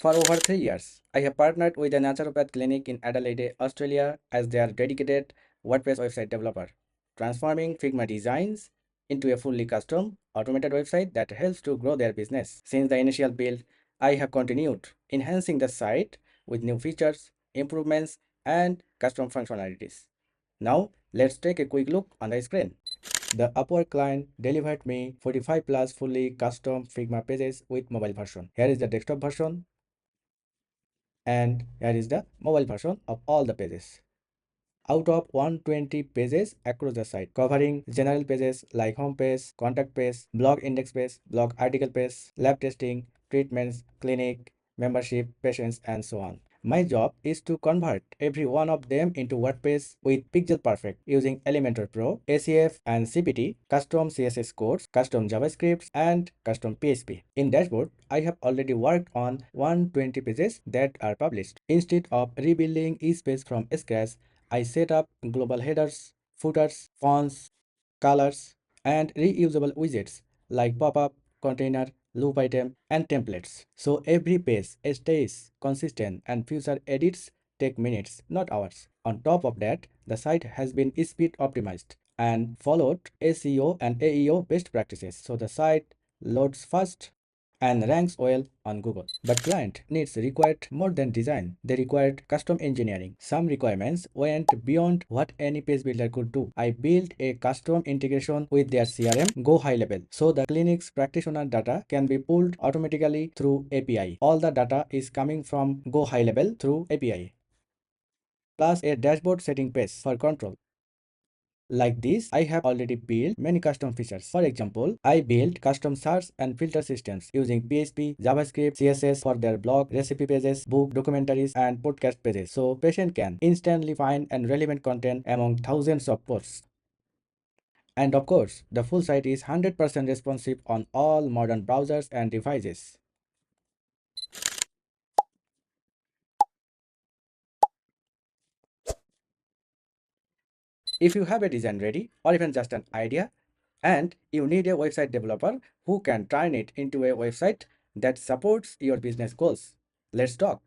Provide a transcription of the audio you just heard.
For over 3 years, I have partnered with a naturopath clinic in Adelaide, Australia as their dedicated WordPress website developer, transforming Figma designs into a fully custom, automated website that helps to grow their business. Since the initial build, I have continued enhancing the site with new features, improvements, and custom functionalities. Now, let's take a quick look on the screen. The Upwork client delivered me 45 plus fully custom Figma pages with mobile version. Here is the desktop version, and here is the mobile version of all the pages. Out of 120 pages across the site, covering general pages like home page, contact page, blog index page, blog article page, lab testing, treatments, clinic, membership, patients, and so on. My job is to convert every one of them into WordPress with Pixel Perfect using Elementor Pro, ACF and CPT, custom CSS codes, custom JavaScripts, and custom PHP. In dashboard, I have already worked on 120 pages that are published. Instead of rebuilding each page from scratch, I set up global headers, footers, fonts, colors, and reusable widgets like pop-up, container, loop item, and templates. So every page stays consistent and future edits take minutes, not hours. On top of that, the site has been speed optimized and followed SEO and AEO best practices. So the site loads fast and ranks well on Google. But client needs required more than design. They required custom engineering. Some requirements went beyond what any page builder could do. I built a custom integration with their CRM GoHighLevel, so the clinic's practitioner data can be pulled automatically through API. All the data is coming from GoHighLevel through API. Plus a dashboard setting page for control. Like this, I have already built many custom features. For example, I built custom search and filter systems using PHP, JavaScript, CSS for their blog, recipe pages, book, documentaries, and podcast pages. So patient can instantly find and relevant content among thousands of posts. And of course, the full site is 100% responsive on all modern browsers and devices. If you have a design ready or even just an idea, and you need a website developer who can turn it into a website that supports your business goals, let's talk.